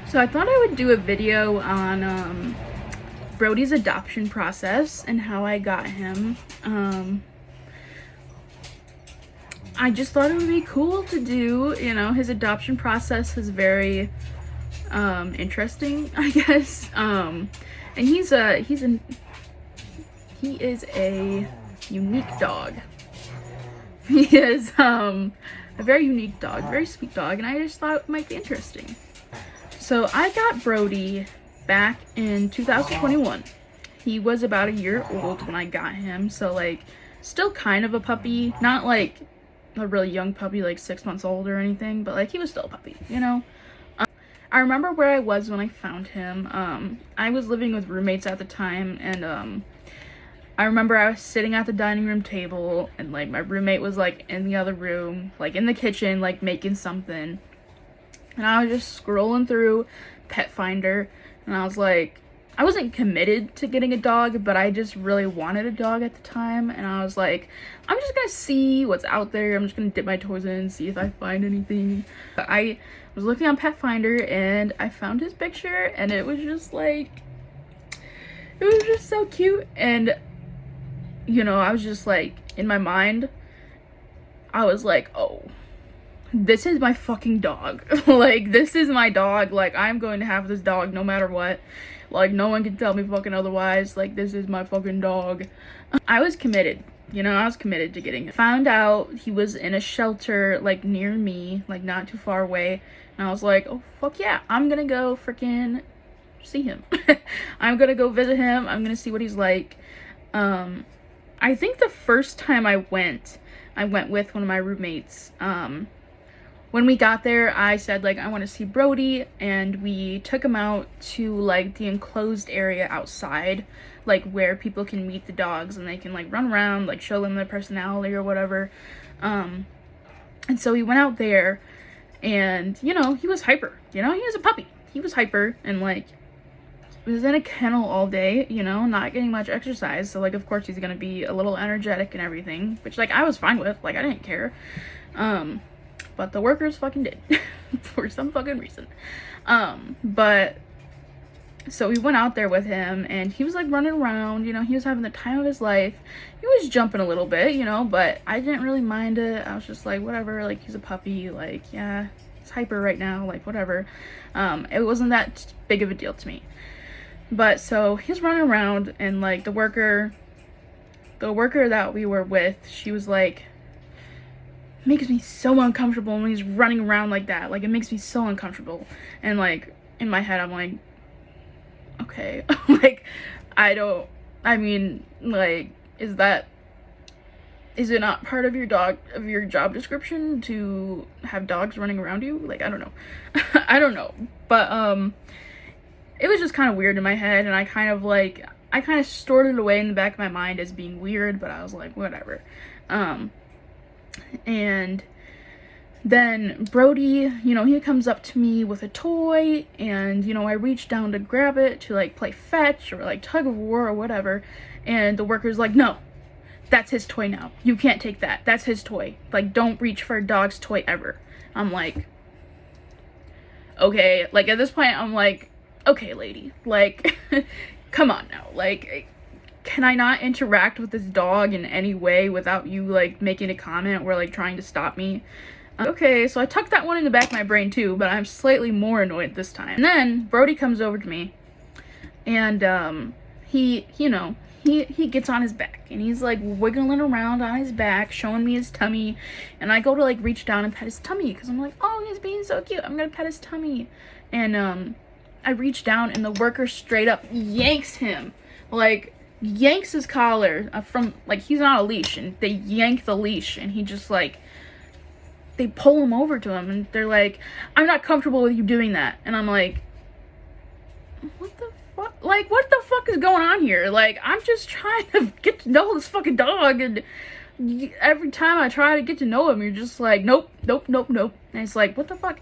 So I thought I would do a video on Brody's adoption process and how I got him. I just thought it would be cool to do, you know, his adoption process is very interesting, I guess. And he is a unique dog. He is a very unique dog, very sweet dog, and I just thought it might be interesting. So I got Brody back in 2021. He was about a year old when I got him, so like still kind of a puppy, not like a really young puppy, like 6 months old or anything, but like he was still a puppy, you know. I remember where I was when I found him. I was living with roommates at the time, and I remember I was sitting at the dining room table, and like my roommate was like in the other room, like in the kitchen, like making something. And I was just scrolling through Pet Finder, and I was like, I wasn't committed to getting a dog, but I just really wanted a dog at the time. And I was like, I'm just gonna see what's out there. I'm just gonna dip my toes in and see if I find anything. I was looking on Pet Finder and I found his picture, and it was just like, it was just so cute. And you know, I was just like, in my mind, I was like, oh, this is my fucking dog. Like, this is my dog. Like, I'm going to have this dog no matter what. Like, no one can tell me fucking otherwise. Like, this is my fucking dog. I was committed. You know, I was committed to getting him. Found out he was in a shelter, like, near me, like, not too far away. And I was like, oh, fuck yeah. I'm gonna go freaking see him. I'm gonna go visit him. I'm gonna see what he's like. I think the first time I went with one of my roommates. When we got there, I said, like, I want to see Brody, and we took him out to, like, the enclosed area outside, like, where people can meet the dogs, and they can, like, run around, like, show them their personality or whatever. And so we went out there, and, you know, he was hyper, you know, he was a puppy. He was hyper, and, like, he was in a kennel all day, you know, not getting much exercise, so, like, of course he's gonna be a little energetic and everything, which, like, I was fine with, like, I didn't care. But the workers fucking did for some fucking reason. But so we went out there with him, and he was like running around, you know, he was having the time of his life. He was jumping a little bit, you know, but I didn't really mind it. I was just like, whatever, like, he's a puppy, like, yeah, he's hyper right now, like, whatever. It wasn't that big of a deal to me. But so he's running around, and like the worker that we were with, she was like, makes me so uncomfortable when he's running around like that. Like, it makes me so uncomfortable. And like in my head I'm like, okay. Like, I mean, like, is it not part of your job description to have dogs running around you? Like, I don't know. I don't know. But it was just kind of weird in my head, and I kind of stored it away in the back of my mind as being weird, but I was like, whatever. And then Brody, you know, he comes up to me with a toy, and, you know, I reach down to grab it to, like, play fetch or, like, tug of war or whatever, and the worker's like, no, that's his toy now. You can't take that. That's his toy. Like, don't reach for a dog's toy ever. I'm like, okay. Like, at this point, I'm like, okay, lady, like, come on now. Like, can I not interact with this dog in any way without you, like, making a comment or, like, trying to stop me? Okay, so I tucked that one in the back of my brain too, but I'm slightly more annoyed this time. And then Brody comes over to me, and he gets on his back, and he's like wiggling around on his back, showing me his tummy, and I go to like reach down and pet his tummy because I'm like, oh, he's being so cute, I'm gonna pet his tummy. And I reach down, and the worker straight up yanks him, like yanks his collar from, like, he's on a leash, and they yank the leash, and he just like, they pull him over to him, and they're like, I'm not comfortable with you doing that. And I'm like, what the fuck? Like, what the fuck is going on here? Like, I'm just trying to get to know this fucking dog, and every time I try to get to know him, you're just like, nope, nope, nope, nope. And it's like, what the fuck?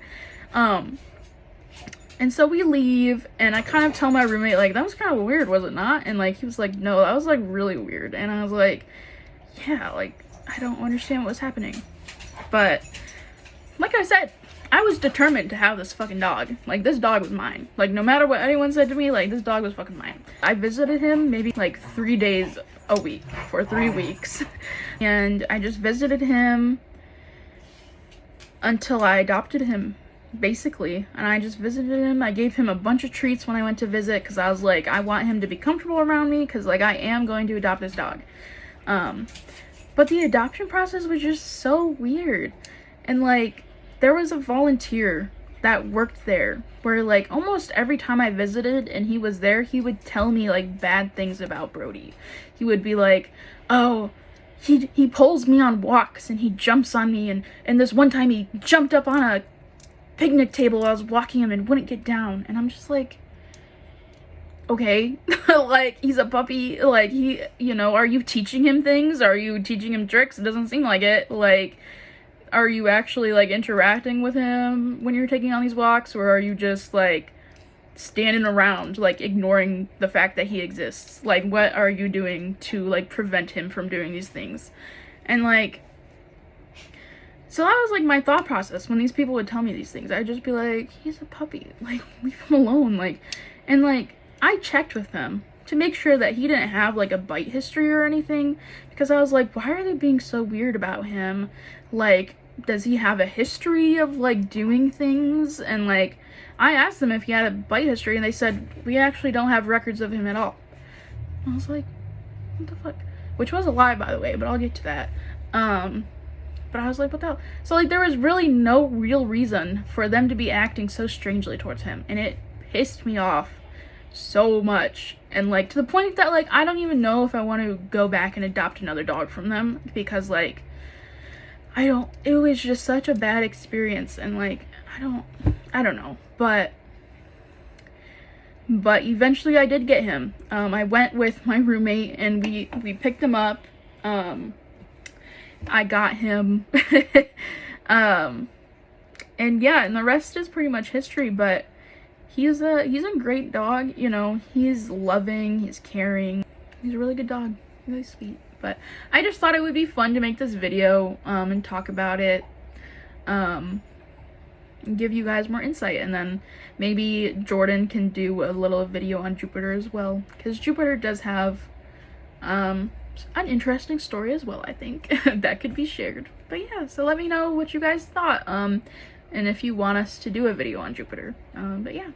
And so we leave, and I kind of tell my roommate, like, that was kind of weird, was it not? And like, he was like, no, that was like really weird. And I was like, yeah, like, I don't understand what was happening. But like I said, I was determined to have this fucking dog. Like, this dog was mine. Like, no matter what anyone said to me, like, this dog was fucking mine. I visited him maybe like 3 days a week for 3 weeks. And I just visited him until I adopted him, basically. And I just visited him. I gave him a bunch of treats when I went to visit, because I was like, I want him to be comfortable around me, because, like, I am going to adopt this dog. But the adoption process was just so weird. And, like, there was a volunteer that worked there where, like, almost every time I visited and he was there, he would tell me, like, bad things about Brody. He would be like, oh, he pulls me on walks and he jumps on me, and this one time he jumped up on a picnic table while I was walking him and wouldn't get down. And I'm just like, okay, like, he's a puppy, like, he, you know, are you teaching him things? Are you teaching him tricks? It doesn't seem like it. Like, are you actually, like, interacting with him when you're taking on these walks, or are you just, like, standing around, like, ignoring the fact that he exists? Like, what are you doing to, like, prevent him from doing these things? And, like, so that was, like, my thought process when these people would tell me these things. I'd just be like, he's a puppy, like, leave him alone. Like, and, like, I checked with him to make sure that he didn't have, like, a bite history or anything, because I was like, why are they being so weird about him? Like, does he have a history of, like, doing things? And, like, I asked them if he had a bite history, and they said, we actually don't have records of him at all. I was like, what the fuck? Which was a lie, by the way, but I'll get to that. But I was like, what the hell? So, like, there was really no real reason for them to be acting so strangely towards him, and it pissed me off so much. And, like, to the point that, like, I don't even know if I want to go back and adopt another dog from them, because, like, it was just such a bad experience. And, like, I don't know, but eventually I did get him. I went with my roommate and we picked him up. I got him. And yeah, and the rest is pretty much history. But he's a great dog, you know. He's loving, he's caring, he's a really good dog, really sweet. But I just thought it would be fun to make this video and talk about it, and give you guys more insight. And then maybe Jordan can do a little video on Jupiter as well, because Jupiter does have an interesting story as well, I think, that could be shared. But yeah, so let me know what you guys thought, and if you want us to do a video on Jupiter. But yeah.